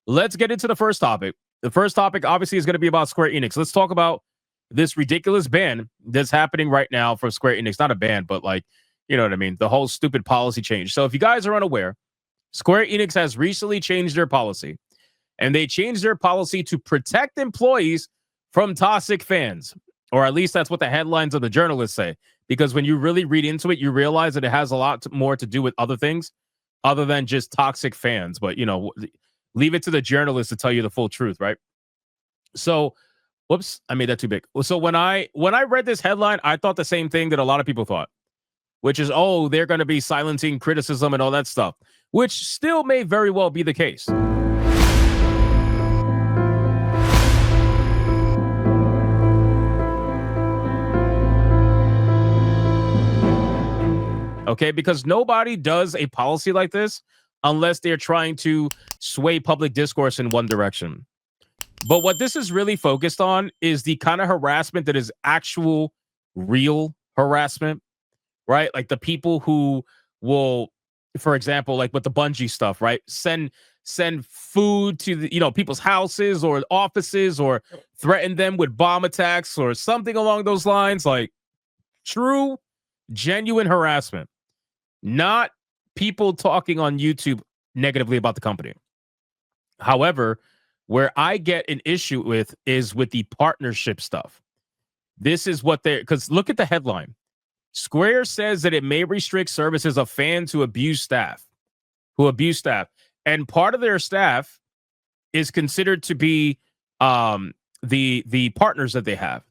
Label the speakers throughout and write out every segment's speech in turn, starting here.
Speaker 1: let's get into the first topic. The first topic obviously is going to be about Square Enix. Let's talk about this ridiculous ban that's happening right now for Square Enix. Not a ban, but like, you know what I mean? The whole stupid policy change. So if you guys are unaware, Square Enix has recently changed their policy, and they changed their policy to protect employees from toxic fans, or at least that's what the headlines of the journalists say. Because when you really read into it, you realize that it has a lot more to do with other things other than just toxic fans. But, you know, leave it to the journalists to tell you the full truth, right? So, whoops, I made that too big. So when I read this headline, I thought the same thing that a lot of people thought, which is, oh, they're going to be silencing criticism and all that stuff, which still may very well be the case. Okay, because nobody does a policy like this unless they're trying to sway public discourse in one direction. But what this is really focused on is the kind of harassment that is actual, real harassment, right? Like the people who will, for example, like with the Bungie stuff, right? Send food to the, people's houses or offices, or threaten them with bomb attacks or something along those lines. Like true, genuine harassment. Not people talking on YouTube negatively about the company. However, where I get an issue with is with the partnership stuff. This is what they're, because look at the headline. Square says that it may restrict services of fans who abuse staff. And part of their staff is considered to be the partners that they have.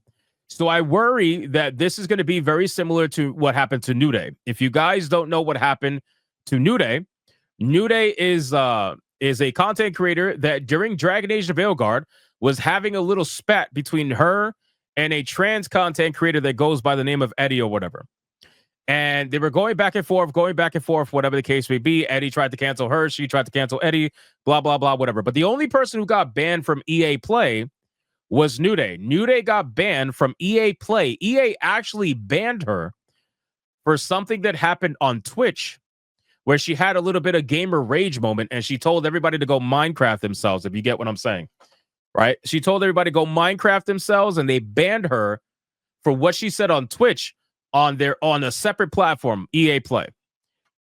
Speaker 1: So I worry that this is going to be very similar to what happened to New Day. If you guys don't know what happened to New Day is a content creator that during Dragon Age of Veilguard was having a little spat between her and a trans content creator that goes by the name of Eddie or whatever. And they were going back and forth, whatever the case may be. Eddie tried to cancel her. She tried to cancel Eddie, blah, blah, blah, whatever. But the only person who got banned from EA Play was New Day. New Day got banned from EA Play. EA actually banned her for something that happened on Twitch, where she had a little bit of gamer rage moment, and she told everybody to go Minecraft themselves, if you get what I'm saying, right? She told everybody to go Minecraft themselves, and they banned her for what she said on Twitch on a separate platform, EA Play.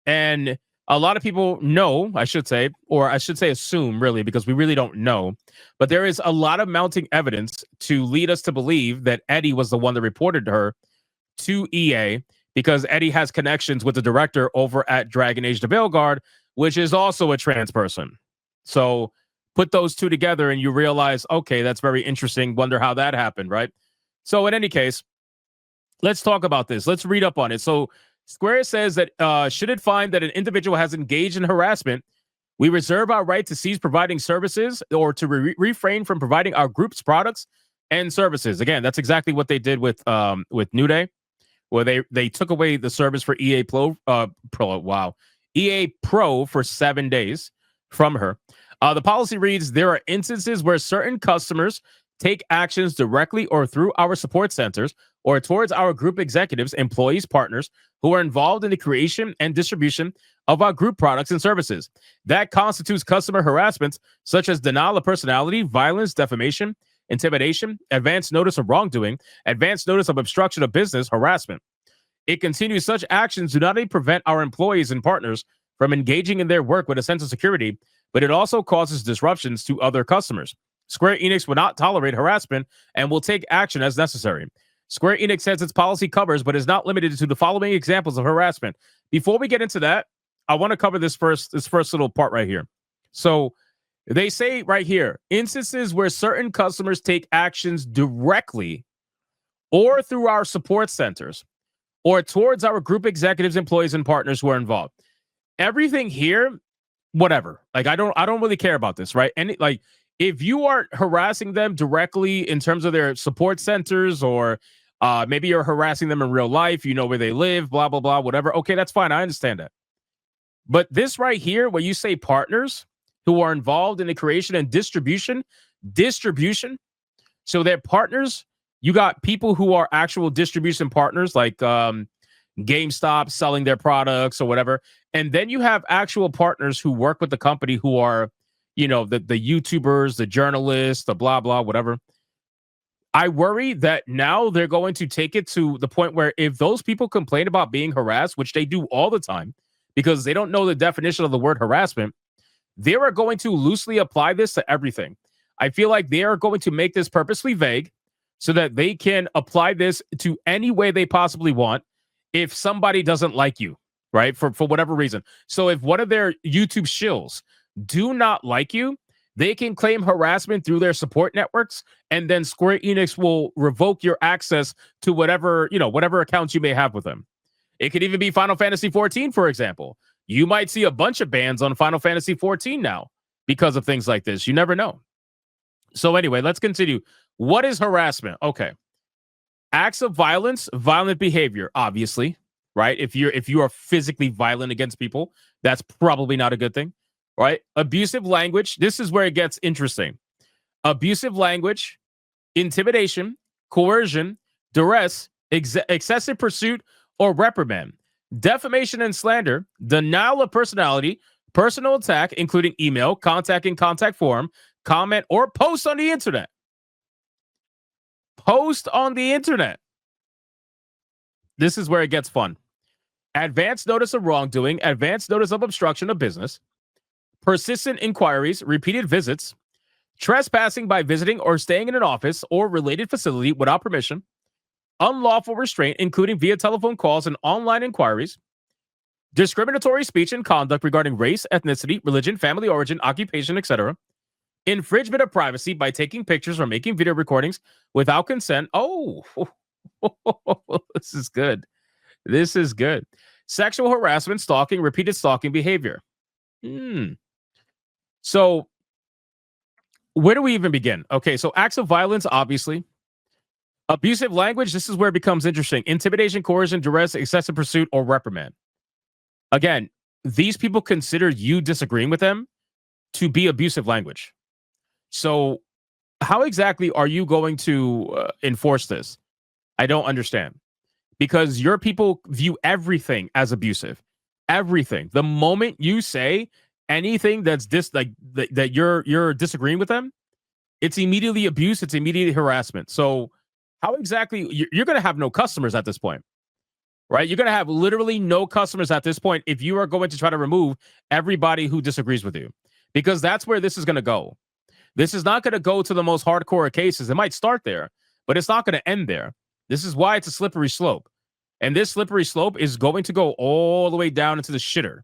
Speaker 1: And a lot of people know, I should say assume, really, because we really don't know. But there is a lot of mounting evidence to lead us to believe that Eddie was the one that reported her to EA, because Eddie has connections with the director over at Dragon Age the Veilguard, which is also a trans person. So put those two together and you realize, okay, that's very interesting. Wonder how that happened, right? So in any case, let's talk about this. Let's read up on it. So Square says that should it find that an individual has engaged in harassment, we reserve our right to cease providing services or to refrain from providing our group's products and services. Again, that's exactly what they did with New Day, where they took away the service for EA Pro for 7 days from her. The policy reads, there are instances where certain customers take actions directly or through our support centers or towards our group executives, employees, partners who are involved in the creation and distribution of our group products and services. That constitutes customer harassment, such as denial of personality, violence, defamation, intimidation, advance notice of wrongdoing, advance notice of obstruction of business, harassment. It continues, such actions do not only prevent our employees and partners from engaging in their work with a sense of security, but it also causes disruptions to other customers. Square Enix will not tolerate harassment and will take action as necessary. Square Enix says its policy covers, but is not limited to the following examples of harassment. Before we get into that, I want to cover this first little part right here. So they say right here, instances where certain customers take actions directly or through our support centers or towards our group executives, employees, and partners who are involved. Everything here, whatever. Like, I don't really care about this, right? And like, if you are harassing them directly in terms of their support centers, or maybe you're harassing them in real life, you know where they live, blah, blah, blah, whatever. Okay, that's fine. I understand that. But this right here, where you say partners who are involved in the creation and distribution, so they're partners. You got people who are actual distribution partners, like GameStop selling their products or whatever. And then you have actual partners who work with the company who are, the YouTubers, the journalists, the blah blah whatever. I worry that now they're going to take it to the point where if those people complain about being harassed, which they do all the time because they don't know the definition of the word harassment, they are going to loosely apply this to everything. I feel like they are going to make this purposely vague so that they can apply this to any way they possibly want if somebody doesn't like you, right? For whatever reason. So if one of their YouTube shills do not like you, they can claim harassment through their support networks, and then Square Enix will revoke your access to whatever accounts you may have with them. It could even be Final Fantasy 14, for example. You might see a bunch of bans on Final Fantasy 14 now because of things like this. You never know. So anyway, let's continue. What is harassment? Okay. Acts of violence, violent behavior, obviously, right? If you are physically violent against people, that's probably not a good thing, right? Abusive language, this is where it gets interesting. Abusive language, intimidation, coercion, duress, excessive pursuit, or reprimand. Defamation and slander, denial of personality, personal attack, including email, contact in contact form, comment, or post on the internet. Post on the internet. This is where it gets fun. Advance notice of wrongdoing, advance notice of obstruction of business, persistent inquiries, repeated visits, trespassing by visiting or staying in an office or related facility without permission, unlawful restraint, including via telephone calls and online inquiries, discriminatory speech and conduct regarding race, ethnicity, religion, family origin, occupation, etc., infringement of privacy by taking pictures or making video recordings without consent. Oh, this is good. This is good. Sexual harassment, stalking, repeated stalking behavior. So where do we even begin? Okay, so acts of violence, obviously. Abusive language, this is where it becomes interesting. Intimidation, coercion, duress, excessive pursuit, or reprimand. Again, these people consider you disagreeing with them to be abusive language. So how exactly are you going to enforce this? I don't understand. Because your people view everything as abusive. Everything. The moment you say anything that's that you're disagreeing with them, it's immediately abuse, it's immediately harassment. So how exactly you're going to have no customers at this point, right? You're going to have literally no customers at this point if you are going to try to remove everybody who disagrees with you, because that's where this is going to go. This is not going to go to the most hardcore cases. It might start there, but it's not going to end there. This is why it's a slippery slope. And this slippery slope is going to go all the way down into the shitter.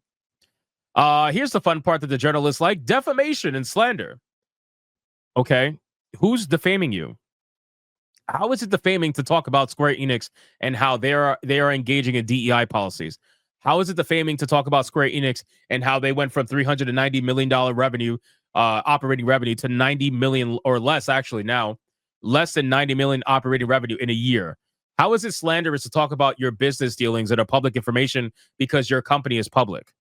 Speaker 1: Here's the fun part that the journalists like: defamation and slander. Okay, who's defaming you? How is it defaming to talk about Square Enix and how they are engaging in DEI policies? How is it defaming to talk about Square Enix and how they went from $390 million revenue, operating revenue, to 90 million or less, actually now, less than 90 million operating revenue in a year? How is it slanderous to talk about your business dealings that are public information because your company is public?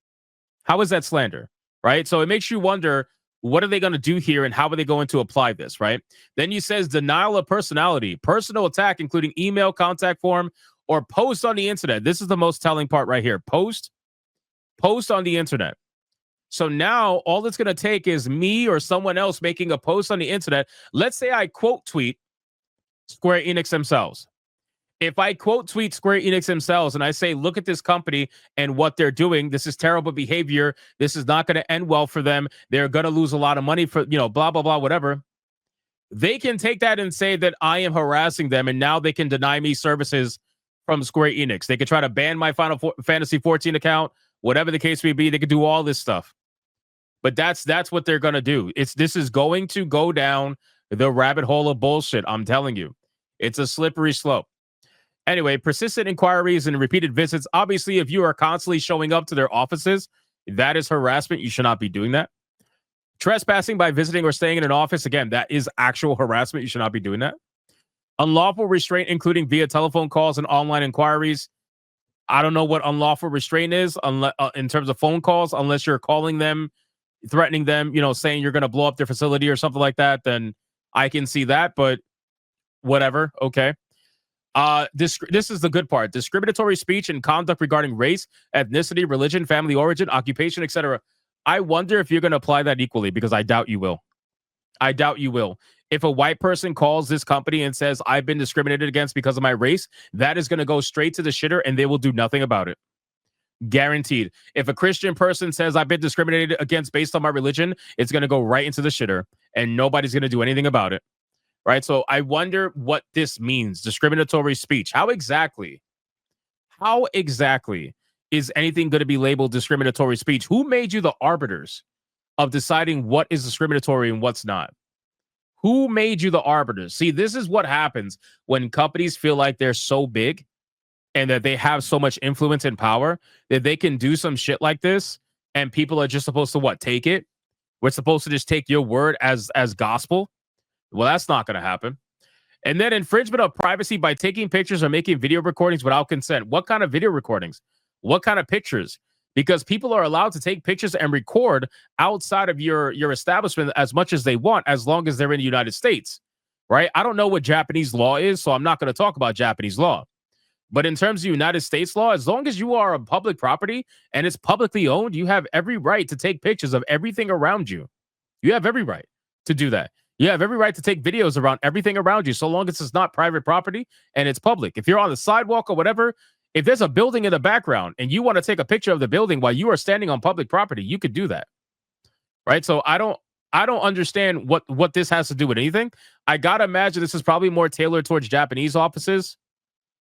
Speaker 1: How is that slander, right? So it makes you wonder, what are they going to do here and how are they going to apply this, right? Then he says denial of personality, personal attack, including email, contact form, or post on the internet. This is the most telling part right here. Post on the internet. So now all it's going to take is me or someone else making a post on the internet. Let's say I quote tweet Square Enix themselves. If I quote tweet Square Enix themselves and I say, look at this company and what they're doing, this is terrible behavior, this is not going to end well for them, they're going to lose a lot of money for, blah, blah, blah, whatever. They can take that and say that I am harassing them, and now they can deny me services from Square Enix. They could try to ban my Final Fantasy 14 account, whatever the case may be. They could do all this stuff. But that's what they're going to do. This is going to go down the rabbit hole of bullshit, I'm telling you. It's a slippery slope. Anyway, persistent inquiries and repeated visits. Obviously, if you are constantly showing up to their offices, that is harassment. You should not be doing that. Trespassing by visiting or staying in an office. Again, that is actual harassment. You should not be doing that. Unlawful restraint, including via telephone calls and online inquiries. I don't know what unlawful restraint is in terms of phone calls, unless you're calling them, threatening them, saying you're going to blow up their facility or something like that. Then I can see that, but whatever. Okay. This is the good part. Discriminatory speech and conduct regarding race, ethnicity, religion, family origin, occupation, etc. I wonder if you're going to apply that equally, because I doubt you will. I doubt you will. If a white person calls this company and says, I've been discriminated against because of my race, that is going to go straight to the shitter and they will do nothing about it. Guaranteed. If a Christian person says, I've been discriminated against based on my religion, it's going to go right into the shitter and nobody's going to do anything about it. Right? So I wonder what this means. Discriminatory speech. How exactly is anything going to be labeled discriminatory speech? Who made you the arbiters of deciding what is discriminatory and what's not? Who made you the arbiters? See, this is what happens when companies feel like they're so big and that they have so much influence and power that they can do some shit like this, and people are just supposed to what? Take it? We're supposed to just take your word as gospel? Well, that's not going to happen. And then infringement of privacy by taking pictures or making video recordings without consent. What kind of video recordings? What kind of pictures? Because people are allowed to take pictures and record outside of your establishment as much as they want, as long as they're in the United States, right? I don't know what Japanese law is, so I'm not going to talk about Japanese law. But in terms of United States law, as long as you are a public property and it's publicly owned, you have every right to take pictures of everything around you. You have every right to do that. You have every right to take videos around everything around you, so long as it's not private property and it's public. If you're on the sidewalk or whatever, if there's a building in the background and you want to take a picture of the building while you are standing on public property, you could do that. Right? So I don't understand what this has to do with anything. I gotta imagine this is probably more tailored towards Japanese offices,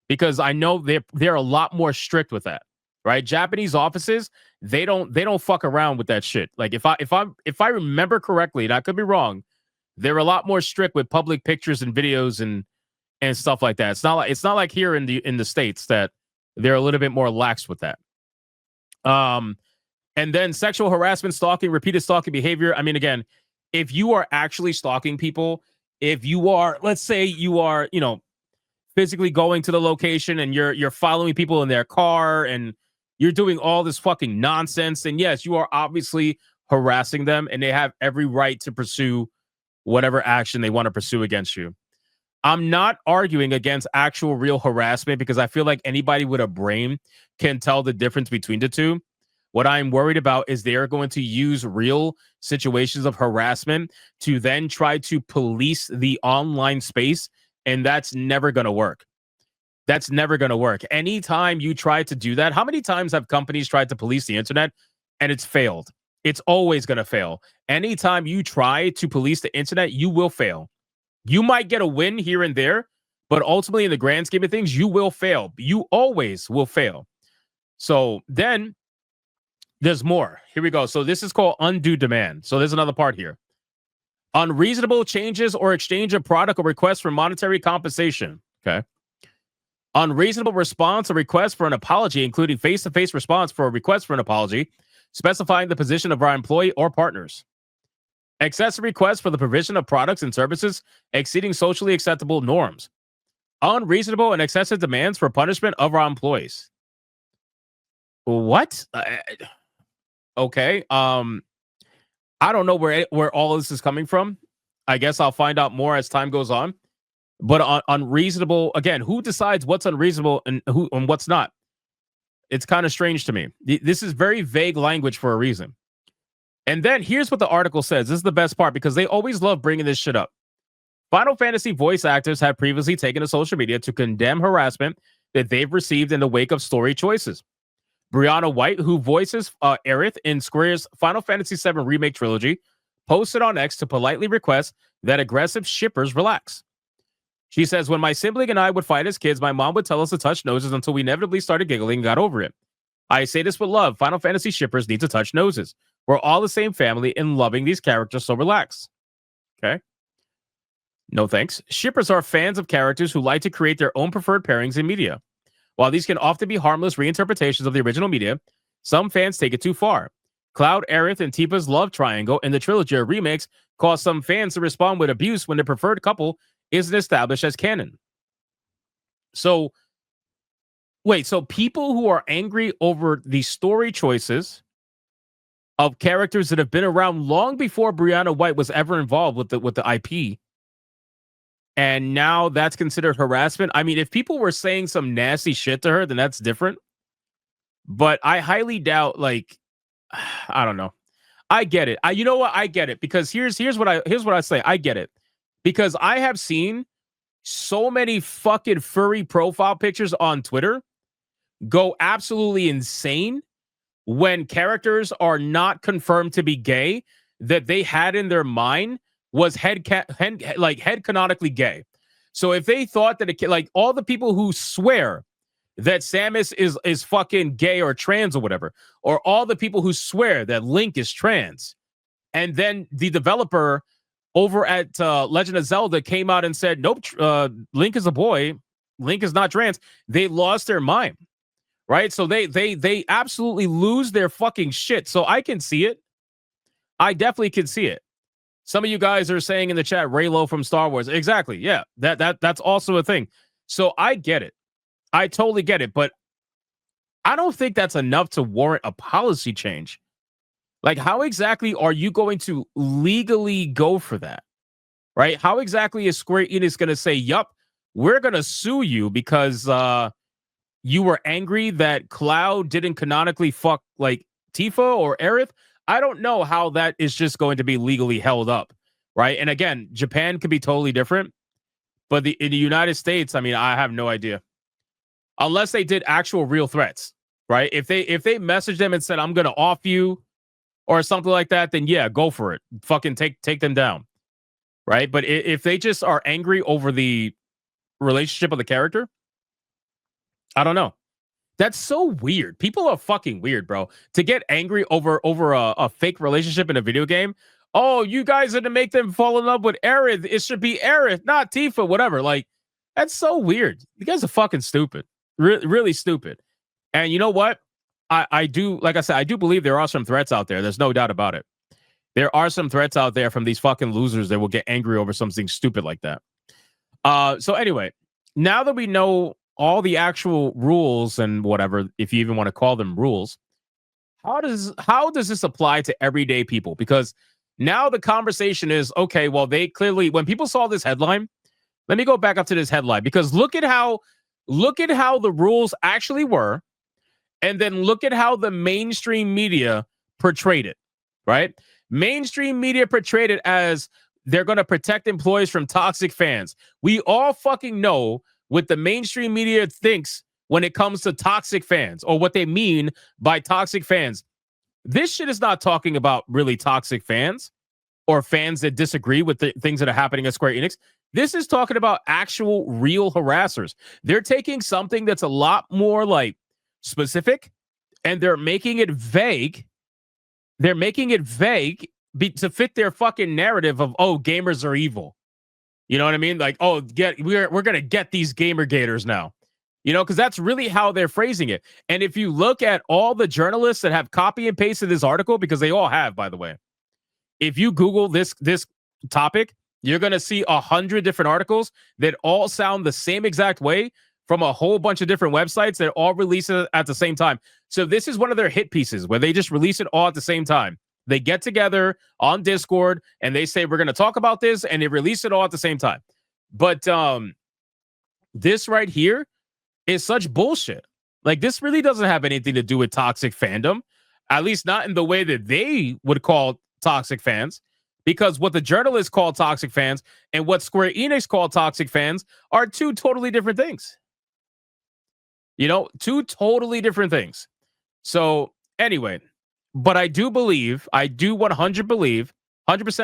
Speaker 1: because I know they're a lot more strict with that. Right? Japanese offices, they don't fuck around with that shit. Like if I remember correctly, and I could be wrong, they're a lot more strict with public pictures and videos and stuff like that. It's not like here in the States that they're a little bit more lax with that. And then sexual harassment, stalking, repeated stalking behavior. I mean, again, if you are actually stalking people, if you are, let's say you are, physically going to the location and you're following people in their car and you're doing all this fucking nonsense, then yes, you are obviously harassing them and they have every right to pursue whatever action they want to pursue against you. I'm not arguing against actual real harassment, because I feel like anybody with a brain can tell the difference between the two. What I'm worried about is they're going to use real situations of harassment to then try to police the online space, and that's never going to work. That's never going to work. Anytime you try to do that, how many times have companies tried to police the internet and it's failed? It's always going to fail. Anytime you try to police the internet, you will fail. You might get a win here and there, but ultimately in the grand scheme of things, you will fail. You always will fail. So then there's more. Here we go. So this is called undue demand. So there's another part here. Unreasonable changes or exchange of product or request for monetary compensation. Okay. Unreasonable response or request for an apology, including face-to-face response for a request for an apology, specifying the position of our employee or partners. Excessive requests for the provision of products and services exceeding socially acceptable norms. Unreasonable and excessive demands for punishment of our employees. What? Okay. I don't know where all this is coming from. I guess I'll find out more as time goes on. But unreasonable, again, who decides what's unreasonable and what's not? It's kind of strange to me. This is very vague language for a reason. And then here's what the article says. This is the best part, because they always love bringing this shit up. Final Fantasy voice actors have previously taken to social media to condemn harassment that they've received in the wake of story choices. Brianna White, who voices Aerith in Square's Final Fantasy VII Remake trilogy, posted on X to politely request that aggressive shippers relax. She says, when my sibling and I would fight as kids, my mom would tell us to touch noses until we inevitably started giggling and got over it. I say this with love. Final Fantasy shippers need to touch noses. We're all the same family in loving these characters, so relax. Okay? No thanks. Shippers are fans of characters who like to create their own preferred pairings in media. While these can often be harmless reinterpretations of the original media, some fans take it too far. Cloud, Aerith, and Tifa's love triangle in the trilogy of remakes caused some fans to respond with abuse when the preferred couple isn't established as canon. So, wait, so people who are angry over the story choices of characters that have been around long before Brianna White was ever involved with the IP, and now that's considered harassment. I mean, if people were saying some nasty shit to her, then that's different. But I highly doubt, like, I don't know. I get it. You know what? I get it because here's what I say. I get it because I have seen so many fucking furry profile pictures on Twitter go absolutely insane when characters are not confirmed to be gay that they had in their mind was head canonically gay. So if they thought that like all the people who swear that Samus is fucking gay or trans or whatever, or all the people who swear that Link is trans, and then the developer over at Legend of Zelda came out and said, nope, Link is a boy, Link is not trans. They lost their mind, right? So they absolutely lose their fucking shit. So I can see it. I definitely can see it. Some of you guys are saying in the chat, Raylo from Star Wars. Exactly. Yeah, that's also a thing. So I get it. I totally get it. But I don't think that's enough to warrant a policy change. Like, how exactly are you going to legally go for that? Right? How exactly is Square Enix going to say, yup, we're going to sue you because you were angry that Cloud didn't canonically fuck like Tifa or Aerith? I don't know how that is just going to be legally held up, right? And again, Japan could be totally different, but in the United States, I mean, I have no idea. Unless they did actual real threats, right? If they messaged them and said, I'm going to off you or something like that, then yeah, go for it. Fucking take them down, right? But if they just are angry over the relationship of the character, I don't know. That's so weird. People are fucking weird, bro. To get angry over a fake relationship in a video game. Oh, you guys are to make them fall in love with Aerith. It should be Aerith, not Tifa, whatever. Like, that's so weird. You guys are fucking stupid. Really stupid. And you know what? I do, like I said, I do believe there are some threats out there. There's no doubt about it. There are some threats out there from these fucking losers that will get angry over something stupid like that. So anyway, now that we know all the actual rules and whatever, if you even want to call them rules, how does this apply to everyday people? Because now the conversation is, okay, well, they clearly, when people saw this headline, let me go back up to this headline, because look at how the rules actually were, and then look at how the mainstream media portrayed it, right? Mainstream media portrayed it as they're going to protect employees from toxic fans. We all fucking know what the mainstream media thinks when it comes to toxic fans, or what they mean by toxic fans. This shit is not talking about really toxic fans or fans that disagree with the things that are happening at Square Enix. This is talking about actual real harassers. They're taking something that's a lot more like specific, and they're making it vague. They're making it vague to fit their fucking narrative of, oh, gamers are evil. You know what I mean? Like, oh, we're gonna get these gamer gators now. You know, because that's really how they're phrasing it. And if you look at all the journalists that have copy and pasted this article, because they all have, by the way, if you Google this topic, you're gonna see 100 different articles that all sound the same exact way from a whole bunch of different websites that all release it at the same time. So this is one of their hit pieces where they just release it all at the same time. They get together on Discord and they say, we're going to talk about this, and they release it all at the same time. But this right here is such bullshit. Like, this really doesn't have anything to do with toxic fandom, at least not in the way that they would call toxic fans, because what the journalists call toxic fans and what Square Enix call toxic fans are two totally different things. You know, two totally different things. So anyway, but I do 100%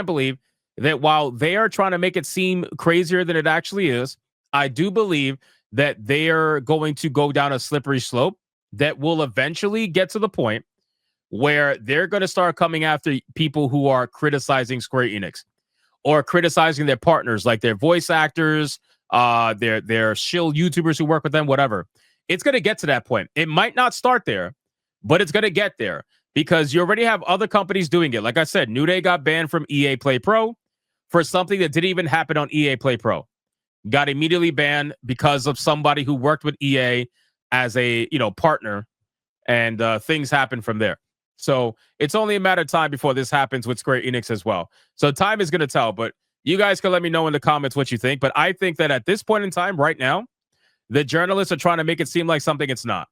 Speaker 1: believe that while they are trying to make it seem crazier than it actually is, I do believe that they are going to go down a slippery slope that will eventually get to the point where they're going to start coming after people who are criticizing Square Enix or criticizing their partners, like their voice actors, their shill YouTubers who work with them, whatever. It's going to get to that point. It might not start there, but it's going to get there because you already have other companies doing it. Like I said, New Day got banned from EA Play Pro for something that didn't even happen on EA Play Pro. Got immediately banned because of somebody who worked with EA as a partner, and things happen from there. So it's only a matter of time before this happens with Square Enix as well. So time is going to tell, but you guys can let me know in the comments what you think. But I think that at this point in time, right now, the journalists are trying to make it seem like something it's not.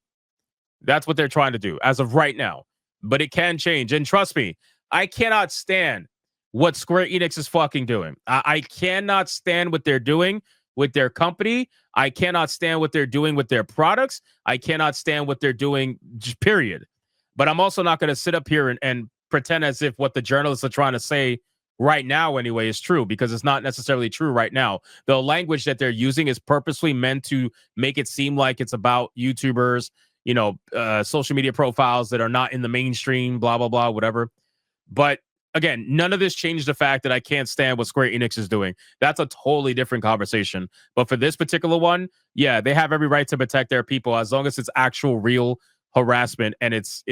Speaker 1: That's what they're trying to do as of right now. But it can change. And trust me, I cannot stand what Square Enix is fucking doing. I cannot stand what they're doing with their company. I cannot stand what they're doing with their products. I cannot stand what they're doing, period. But I'm also not going to sit up here and pretend as if what the journalists are trying to say right now anyway is true, because it's not necessarily true right now. The language that they're using is purposely meant to make it seem like it's about YouTubers, social media profiles that are not in the mainstream, blah, blah, blah, whatever. But again, none of this changed the fact that I can't stand what Square Enix is doing. That's a totally different conversation. But for this particular one, yeah, they have every right to protect their people as long as it's actual real harassment and it's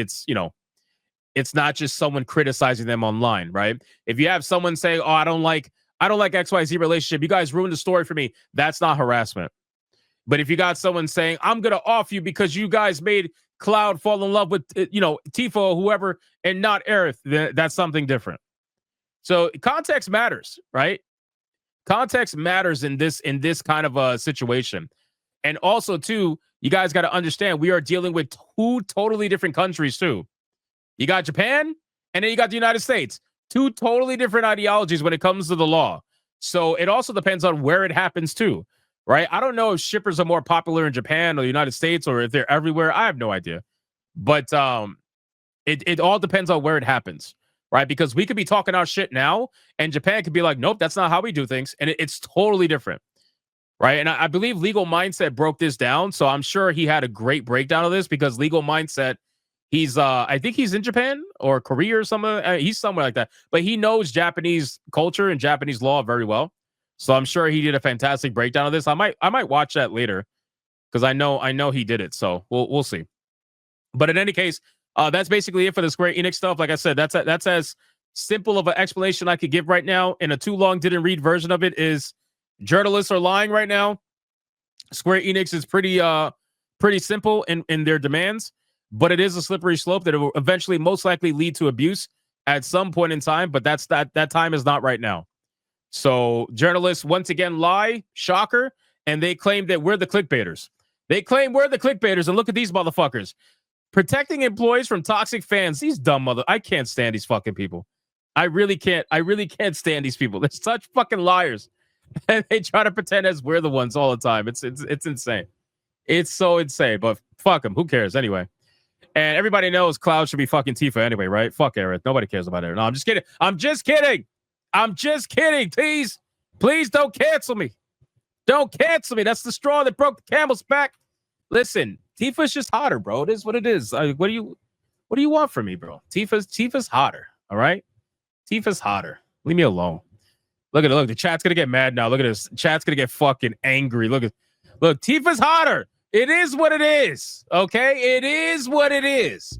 Speaker 1: not just someone criticizing them online, right? If you have someone saying, "Oh, I don't like XYZ relationship. You guys ruined the story for me." That's not harassment. But if you got someone saying, "I'm going to off you because you guys made Cloud fall in love with, Tifa or whoever and not Aerith," that's something different. So context matters, right? Context matters in this kind of a situation. And also, too, you guys got to understand we are dealing with two totally different countries, too. You got Japan, and then you got the United States. Two totally different ideologies when it comes to the law. So it also depends on where it happens, too, right? I don't know if shippers are more popular in Japan or the United States or if they're everywhere. I have no idea. But it all depends on where it happens, right? Because we could be talking our shit now, and Japan could be like, "Nope, that's not how we do things." And it's totally different, right? And I believe Legal Mindset broke this down. So I'm sure he had a great breakdown of this, because Legal Mindset, he's I think he's in Japan or Korea or somewhere. He's somewhere like that. But he knows Japanese culture and Japanese law very well. So I'm sure he did a fantastic breakdown of this. I might watch that later, because I know he did it. So we'll see. But in any case, that's basically it for the Square Enix stuff. Like I said, that's as simple of an explanation I could give right now. And a too long didn't read version of it is journalists are lying right now. Square Enix is pretty simple in their demands, but it is a slippery slope that it will eventually most likely lead to abuse at some point in time. But that time is not right now. So journalists once again lie, shocker, and they claim that we're the clickbaiters. They claim we're the clickbaiters, and look at these motherfuckers. Protecting employees from toxic fans. These dumb I can't stand these fucking people. I really can't stand these people. They're such fucking liars. And they try to pretend as we're the ones all the time. It's insane. It's so insane, but fuck them. Who cares anyway? And everybody knows Cloud should be fucking Tifa anyway, right? Fuck Aerith. Nobody cares about Aerith. No, I'm just kidding. I'm just kidding. Please don't cancel me. Don't cancel me. That's the straw that broke the camel's back. Listen, Tifa's just hotter, bro. It is what it is. What do you want from me, bro? Tifa's hotter. All right. Tifa's hotter. Leave me alone. Look at it. Look, the chat's gonna get mad now. Look at this. Chat's gonna get fucking angry. Look, Tifa's hotter. It is what it is. Okay, it is what it is.